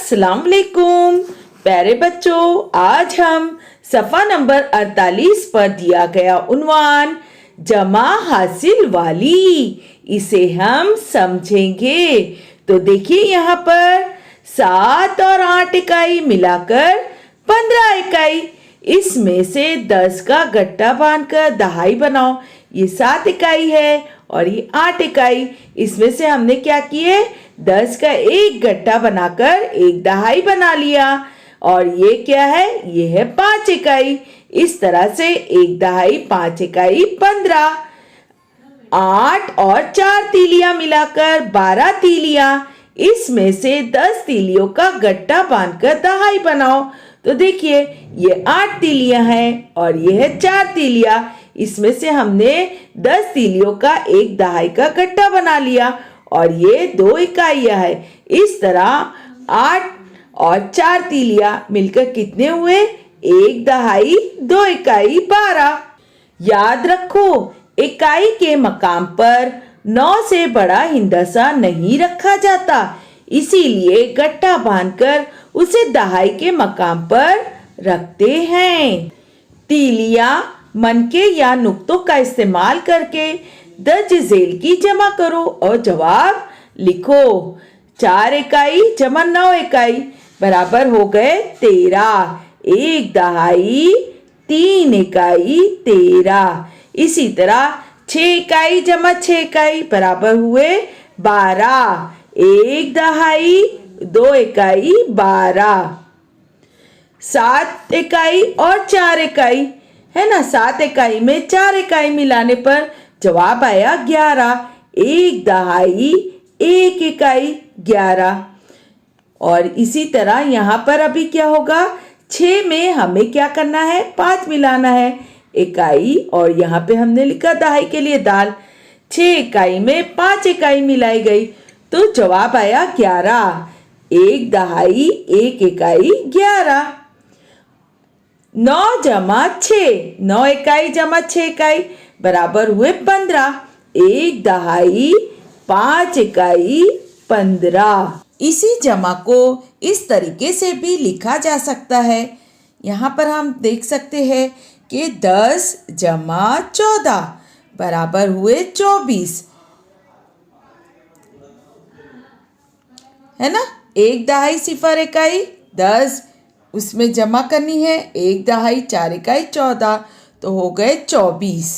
अस्सलाम वालेकुम प्यारे बच्चों, आज हम सफ़ा नंबर 48 पर दिया गया उन्वान जमा हासिल वाली इसे हम समझेंगे। तो देखिए यहाँ पर 7 और 8 इकाई मिलाकर 15 इकाई। इसमें से 10 का गट्टा बांधकर दहाई बनाओ। ये 7 इकाई है और ये 8 इकाई। इसमें से हमने क्या किए, 10 का एक गट्टा बनाकर एक दहाई बना लिया। और ये क्या है, ये है 5 इकाई। इस तरह से एक दहाई 5 इकाई 15। 8 और 4 तीलियां मिलाकर 12 तीलियां। इसमें से 10 तीलियों का गट्टा बांधकर दहाई बनाओ। तो देखिए ये 8 तीलियां हैं और ये है 4 तीलियां। इसमें से हमने 10 तीलियों का एक दहाई का गट्टा बना लिया और ये 2 इकाइयां है। इस तरह 8 और 4 तीलियां मिलकर कितने हुए, एक दहाई 2 इकाई 12। याद रखो, इकाई के मकाम पर 9 से बड़ा हिंदसा नहीं रखा जाता, इसीलिए गट्टा बांधकर उसे दहाई के मकाम पर रखते हैं। तीलियां मनके या नुक्तों का इस्तेमाल करके दर्ज झेल की जमा करो और जवाब लिखो। 4 इकाई जमा 9 इकाई बराबर हो गए 13। एक दहाई 3 इकाई 13। इसी तरह 6 इकाई जमा 6 इकाई बराबर हुए 12। एक दहाई 2 इकाई 12। 7 इकाई और 4 इकाई है ना, 7 इकाई में 4 इकाई मिलाने पर जवाब आया 11। एक दहाई 1 इकाई 11। और इसी तरह यहाँ पर अभी क्या होगा, 6 में हमें क्या करना है, 5 मिलाना है इकाई, और यहाँ पे हमने लिखा दहाई के लिए दाल। 6 इकाई में 5 इकाई मिलाई गई तो जवाब आया 11। एक दहाई 1 इकाई 11। 9 जमा 6, 9 इकाई जमा 6 इकाई बराबर हुए 15। एक दहाई 5 इकाई 15। इसी जमा को इस तरीके से भी लिखा जा सकता है। यहाँ पर हम देख सकते हैं कि 10 जमा 14 बराबर हुए 24, है ना। एक दहाई 0 इकाई 10, उसमें जमा करनी है एक दहाई 4 इकाई 14, तो हो गए 24।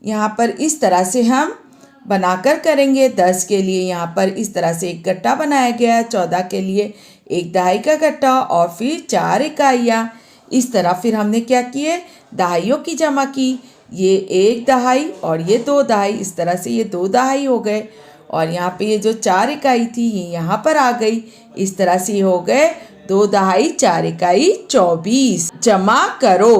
यहाँ पर इस तरह से हम बनाकर करेंगे। 10 के लिए यहाँ पर इस तरह से एक गट्टा बनाया गया, 14 के लिए एक दहाई का गट्टा और फिर 4 इकाइयाँ। इस तरह फिर हमने क्या किए, दहाइयों की जमा की। ये एक दहाई और ये 2 दहाई, इस तरह से ये 2 दहाई हो गए। और यहाँ पे ये जो 4 इकाई थी ये यहाँ पर आ गई। इस तरह से हो गए 2 दहाई 4 इकाई 24। जमा करो।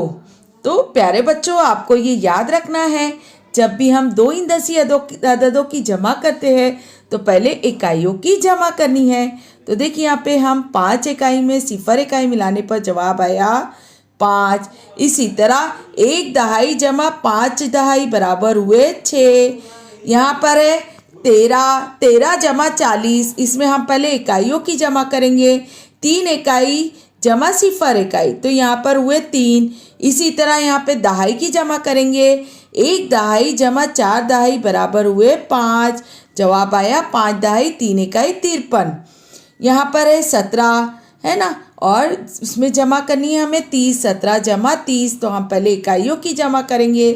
तो प्यारे बच्चों, आपको ये याद रखना है, जब भी हम 2 इंदसी अददों की जमा करते हैं तो पहले इकाइयों की जमा करनी है। तो देखिए यहाँ पे हम 5 इकाई में 0 इकाई मिलाने पर जवाब आया 5। इसी तरह 1 दहाई जमा 5 दहाई बराबर हुए 6। यहाँ पर है 13 जमा 40, इसमें हम पहले इकाइयों की जमा करेंगे। 3 इकाई जमा 0 इकाई, तो यहाँ पर हुए 3। इसी तरह यहाँ पे दहाई की जमा करेंगे। 1 दहाई जमा 4 दहाई बराबर हुए 5। जवाब आया 5 दहाई 3 इकाई 53। यहाँ पर है 17, है ना, और उसमें जमा करनी है हमें 30। 17 जमा 30, तो हम पहले इकाइयों की जमा करेंगे।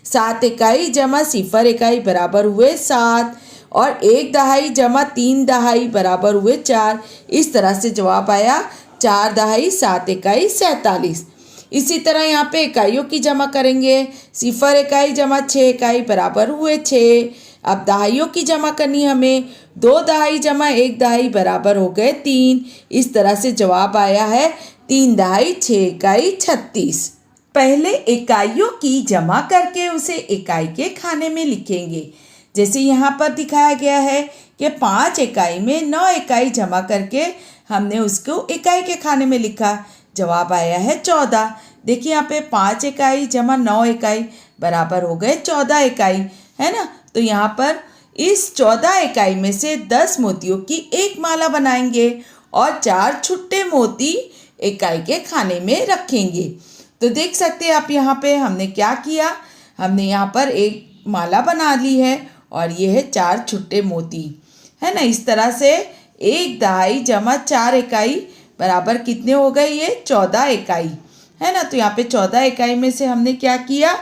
7 इकाई जमा 0 इकाई बराबर हुए 7 और 1 दहाई जमा 3 दहाई बराबर हुए 4। इस तरह से जवाब आया 4 दहाई 7 इकाई 47। इसी तरह यहाँ पे इकाइयों की जमा करेंगे। 0 इकाई जमा 6 इकाई बराबर हुए 6। अब दहाइयों की जमा करनी हमें। 2 दहाई जमा 1 दहाई बराबर हो गए 3। इस तरह से जवाब आया है 3 दहाई 6 इकाई 36। पहले इकाइयों की जमा करके उसे इकाई के खाने में लिखेंगे। जैसे यहाँ पर दिखाया गया है कि 5 इकाई में 9 इकाई जमा करके हमने उसको इकाई के खाने में लिखा। जवाब आया है 14। देखिए यहाँ पे 5 इकाई जमा 9 इकाई बराबर हो गए 14 इकाई, है ना। तो यहाँ पर इस 14 इकाई में से 10 मोतियों की एक माला बनाएंगे और 4 छुट्टे मोती इकाई के खाने में रखेंगे। तो देख सकते हैं आप यहाँ पे हमने क्या किया, हमने यहाँ पर एक माला बना ली है और ये है 4 छुट्टे मोती, है ना। इस तरह से 1 दहाई जमा 4 इकाई बराबर कितने हो गए, ये 14 इकाई, है ना। तो यहाँ पे 14 इकाई में से हमने क्या किया,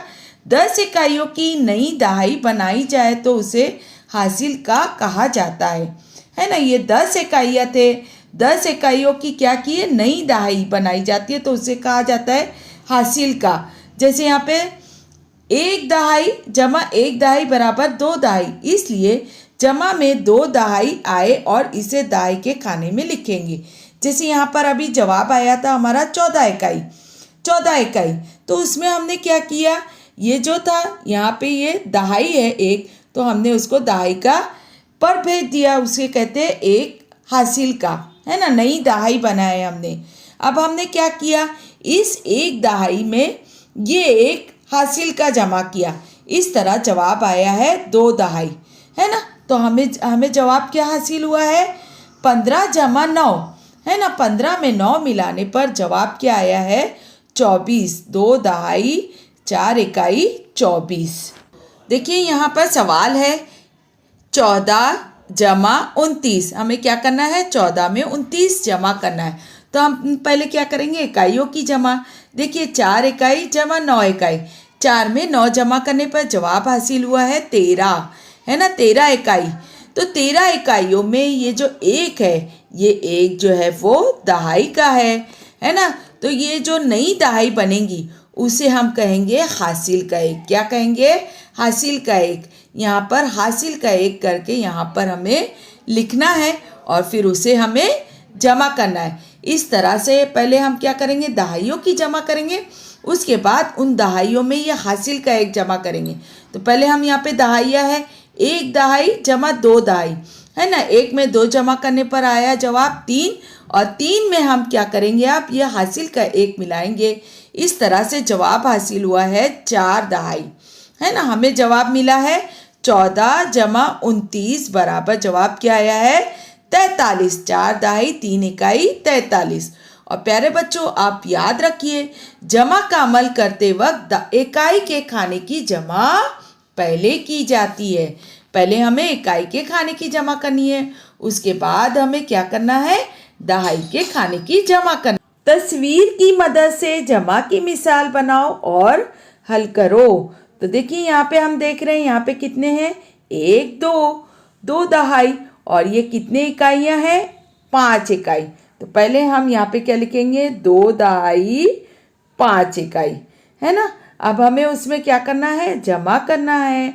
10 इकाइयों की नई दहाई बनाई जाए तो उसे हासिल का कहा जाता है ना। ये 10 इकाइयाँ थे, 10 इकाइयों की क्या की है, नई दहाई बनाई जाती है तो उसे कहा जाता है हासिल का। जैसे यहाँ पे 1 दहाई जमा 1 दहाई बराबर 2 दहाई, इसलिए जमा में 2 दहाई आए और इसे दहाई के खाने में लिखेंगे। जैसे यहाँ पर अभी जवाब आया था हमारा 14 इकाई, 14 इकाई, तो उसमें हमने क्या किया, ये जो था यहाँ पे ये दहाई है एक, तो हमने उसको दहाई का पर भेज दिया, उसे कहते हैं एक हासिल का, है ना। नई दहाई बनाए हमने। अब हमने क्या किया, इस 1 दहाई में ये एक हासिल का जमा किया, इस तरह जवाब आया है 2 दहाई, है ना। तो हमें जवाब क्या हासिल हुआ है, 15 जमा 9, है ना। 15 में 9 मिलाने पर जवाब क्या आया है, 24। 2 दहाई 4 इकाई 24। देखिए यहाँ पर सवाल है 14 जमा 29, हमें क्या करना है, 14 में 29 जमा करना है। तो हम पहले क्या करेंगे, इकाइयों की जमा। देखिए 4 इकाई जमा 9 इकाई, 4 में 9 जमा करने पर जवाब हासिल हुआ है 13, है ना, 13 इकाई। तो 13 इकाइयों में ये जो एक है, ये एक जो है वो दहाई का है ना। तो ये जो नई दहाई बनेगी उसे हम कहेंगे हासिल का एक। क्या कहेंगे, हासिल का एक। यहाँ पर हासिल का एक करके यहाँ पर हमें लिखना है और फिर उसे हमें जमा करना है। इस तरह से पहले हम क्या करेंगे, दहाइयों की जमा करेंगे, उसके बाद उन दहाइयों में ये हासिल का एक जमा करेंगे। तो पहले हम यहाँ पे दहाइयाँ है, 1 दहाई जमा 2 दहाई, है ना। 1 में 2 जमा करने पर आया जवाब 3, और 3 में हम क्या करेंगे, आप ये हासिल का एक मिलाएंगे। इस तरह से जवाब हासिल हुआ है 4 दहाई, है ना। हमें जवाब मिला है 14 जमा 29 बराबर जवाब क्या आया है, 43। 4 दहाई 3 इकाई 43। और प्यारे बच्चों आप याद रखिए, जमा का अमल करते वक्त इकाई के खाने की जमा पहले की जाती है। पहले हमें इकाई के खाने की जमा करनी है, उसके बाद हमें क्या करना है, दहाई के खाने की जमा करना। तस्वीर की मदद से जमा की मिसाल बनाओ और हल करो। तो देखिए यहाँ पे हम देख रहे हैं, यहाँ पे कितने हैं, 1 2 2 दहाई, और ये कितने इकाइयाँ हैं, 5 इकाई। तो पहले हम यहाँ पे क्या लिखेंगे, 2 दहाई 5 इकाई, है ना। अब हमें उसमें क्या करना है, जमा करना है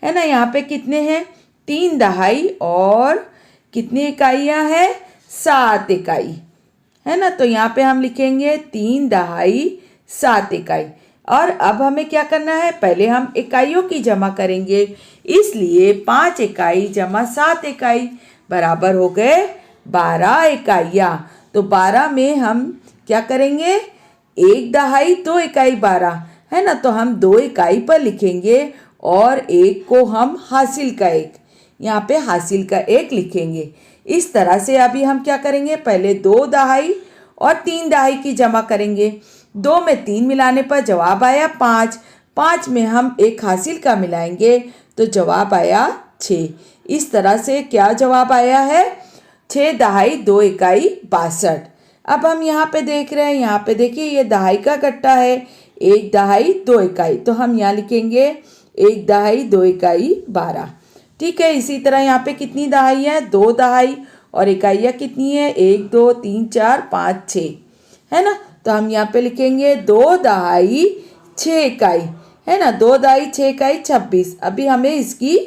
ना। यहाँ पे कितने हैं, 3 दहाई और कितनी इकाइयाँ हैं, 7 इकाई, है ना। तो यहाँ पे हम लिखेंगे 3 दहाई 7 इकाई। और अब हमें क्या करना है, पहले हम इकाइयों की जमा करेंगे, इसलिए 5 इकाई जमा 7 इकाई बराबर हो गए 12 इकाइयाँ। तो 12 में हम क्या करेंगे, 1 दहाई 2 इकाई 12, है ना। तो हम 2 इकाई पर लिखेंगे और एक को हम हासिल का एक, यहाँ पे हासिल का एक लिखेंगे। इस तरह से अभी हम क्या करेंगे, पहले 2 दहाई और 3 दहाई की जमा करेंगे। 2 में 3 मिलाने पर जवाब आया 5, 5 में हम एक हासिल का मिलाएंगे तो जवाब आया 6। इस तरह से क्या जवाब आया है, 6 दहाई 2 इकाई 62। अब हम यहाँ पे देख रहे हैं, यहाँ पे देखिए ये दहाई का कट्टा है, 1 दहाई 2 इकाई, तो हम यहाँ लिखेंगे 1 दहाई 2 इकाई 12। ठीक है। इसी तरह यहाँ पे कितनी दहाई है, 2 दहाई, और इकाइयाँ कितनी है, 1 2 3 4 5 6, है ना। तो हम यहाँ पे लिखेंगे 2 दहाई 6 इकाई, है ना। 2 दहाई 6 इकाई 26। अभी हमें इसकी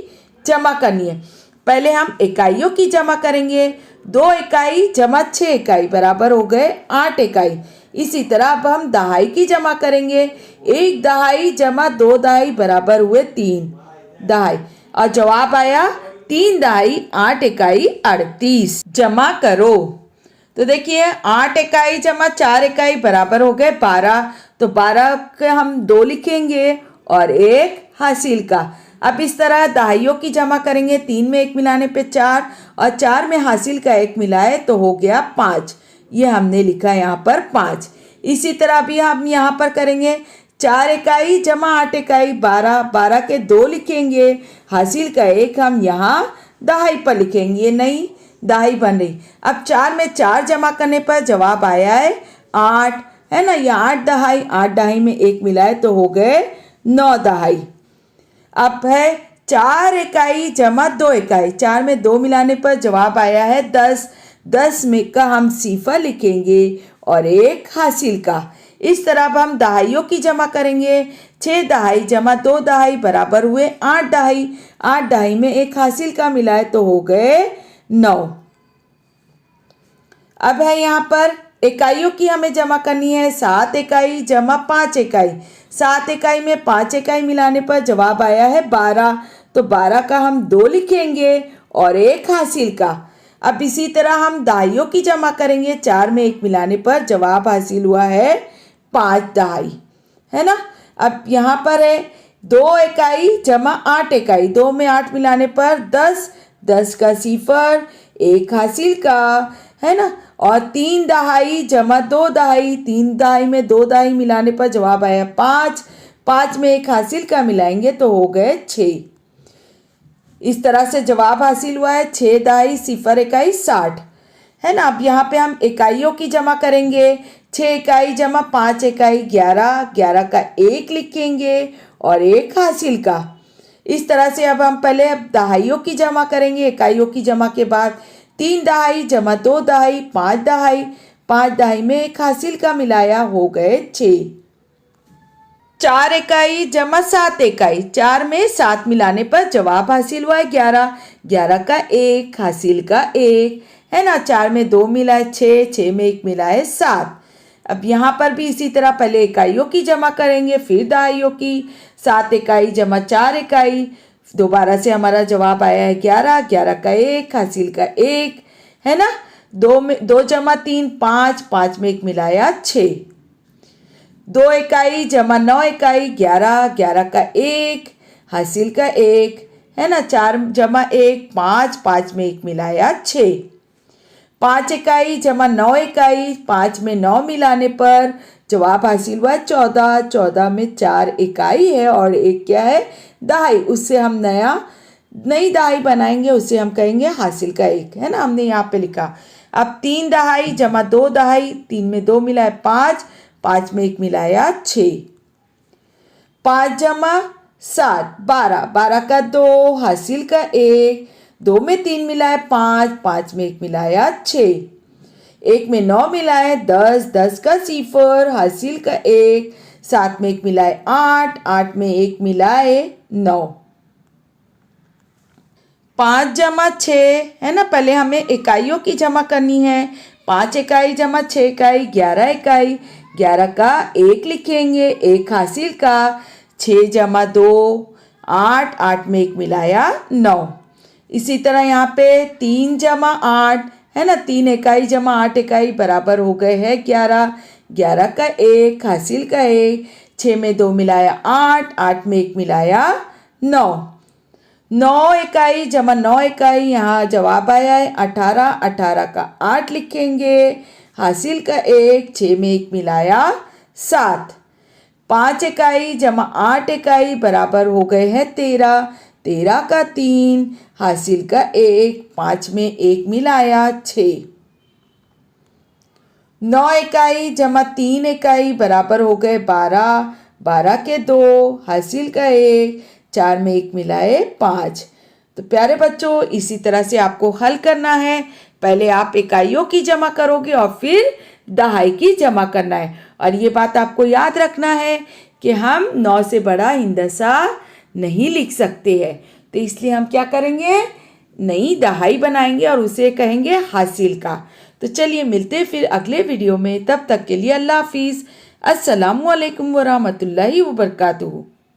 जमा करनी है। पहले हम इकाइयों की जमा करेंगे, 2 इकाई जमा 6 इकाई बराबर हो गए 8 इकाई। इसी तरह अब हम दहाई की जमा करेंगे, 1 दहाई जमा 2 दहाई बराबर हुए 3 दहाई, और जवाब आया 3 दहाई 8 इकाई 38। जमा करो। तो देखिए 8 इकाई जमा 4 इकाई बराबर हो गए 12। तो 12 के हम 2 लिखेंगे और एक हासिल का। अब इस तरह दहाइयों की जमा करेंगे, 3 में 1 मिलाने पे 4 और 4 में हासिल का 1 मिलाए तो हो गया 5। ये हमने लिखा यहाँ पर 5। इसी तरह भी हम यहाँ पर करेंगे, 4 इकाई जमा 8 इकाई 12, 12 के 2 लिखेंगे, हासिल का 1 हम यहाँ दहाई पर लिखेंगे, ये नई दहाई बन रही। अब 4 में 4 जमा करने पर जवाब आया है 8, है ना, ये 8 दहाई, 8 दहाई में 1 मिलाए तो हो गए 9 दहाई। अब है 4 इकाई जमा 2 इकाई, 4 में 2 मिलाने पर जवाब आया है 10, 10 में का हम सिफर लिखेंगे और 1 हासिल का। इस तरह अब हम दहाइयों की जमा करेंगे, 6 दहाई जमा 2 दहाई बराबर हुए 8 दहाई, 8 दहाई में 1 हासिल का मिलाए तो हो गए 9। अब है यहाँ पर इकाइयों की हमें जमा करनी है, 7 इकाई जमा 5 इकाई, 7 इकाई में 5 इकाई मिलाने पर जवाब आया है 12, तो 12 का हम 2 लिखेंगे और 1 हासिल का। अब इसी तरह हम दहाइयों की जमा करेंगे, 4 में 1 मिलाने पर जवाब हासिल हुआ है 5 दहाई, है ना। अब यहाँ पर है 2 इकाई जमा 8 इकाई, 2 में 8 मिलाने पर 10, 10 का सिफर 1 हासिल का, है ना। और 3 दहाई जमा 2 दहाई, 3 दहाई में 2 दहाई मिलाने पर जवाब आया 5, 5 में 1 हासिल का मिलाएंगे तो हो गए 6। इस तरह से जवाब हासिल हुआ है 6 दहाई सिफर इकाई 60, है ना। अब यहाँ पे हम इकाइयों की जमा करेंगे, 6 इकाई जमा 5 इकाई 11, 11 का 1 लिखेंगे और 1 हासिल का। इस तरह से अब हम पहले दहाइयों की जमा करेंगे, इकाइयों की जमा के बाद 3 दहाई जमा 2 दहाई 5 दहाई, 5 दहाई में 1 हासिल का मिलाया हो गए 6। 4 इकाई जमा 7 इकाई, 4 में 7 मिलाने पर जवाब हासिल हुआ है 11, 11 का 1 हासिल का 1, है ना। 4 में 2 मिलाए 6, 6 में 1 मिलाए 7। अब यहाँ पर भी इसी तरह पहले इकाइयों की जमा करेंगे फिर दहाइयों की, 7 इकाई जमा 4 इकाई, दोबारा से हमारा जवाब आया है 11, 11 का 1 हासिल का 1, है ना। 2 जमा 3 5, 5 में 1 मिलाया 6। 2 इकाई जमा 9 इकाई 11, 11 का 1 हासिल का 1, है ना। 4 जमा 1 5, 5 में 1 मिलाया 6। 5 इकाई जमा 9 इकाई, 5 में 9 मिलाने पर जवाब हासिल हुआ 14, 14 में 4 इकाई है और 1 क्या है दहाई, उससे हम नई दहाई बनाएंगे, उससे हम कहेंगे हासिल का 1, है ना, हमने यहाँ पे लिखा। अब 3 दहाई जमा 2 दहाई, 3 में 2 मिलाए 5, 5 में 1 मिलाया 6। 5 जमा 7 12, 12 का 2 हासिल का 1, 2 में 3 मिलाए 5, 5 में 1 मिलाया 6। 1 में 9 मिलाए 10, 10 का सिफर हासिल का 1, 7 में 1 मिलाए 8, 8 में 1 मिलाए 9। 5 जमा 6, है ना, पहले हमें इकाइयों की जमा करनी है, 5 इकाई जमा 6 इकाई 11 इकाई, 11 का 1 लिखेंगे 1 हासिल का, 6 जमा 2 8, 8 में 1 मिलाया 9। इसी तरह यहाँ पे 3 जमा 8, है ना, 3 इकाई जमा 8 इकाई बराबर हो गए हैं 11, 11 का 1 हासिल का 1, 6 में 2 मिलाया 8, 8 में 1 मिलाया 9। 9 इकाई जमा 9 इकाई, यहाँ जवाब आया है 18, 18 का 8 लिखेंगे हासिल का 1, 6 में 1 मिलाया 7। 5 इकाई जमा 8 इकाई बराबर हो गए हैं 13, 13 का 3 हासिल का 1, 5 में 1 मिलाया 6। 9 इकाई जमा 3 इकाई बराबर हो गए 12, 12 के 2 हासिल का 1, 4 में 1 मिलाए 5। तो प्यारे बच्चों, इसी तरह से आपको हल करना है। पहले आप इकाइयों की जमा करोगे और फिर दहाई की जमा करना है। और ये बात आपको याद रखना है कि हम 9 से बड़ा हिंदसा नहीं लिख सकते हैं, तो इसलिए हम क्या करेंगे, नई दहाई बनाएंगे और उसे कहेंगे हासिल का। तो चलिए मिलते हैं फिर अगले वीडियो में, तब तक के लिए अल्लाह हाफिज़। अस्सलामु अलैकुम वरहमतुल्लाहि वबरकातुहू।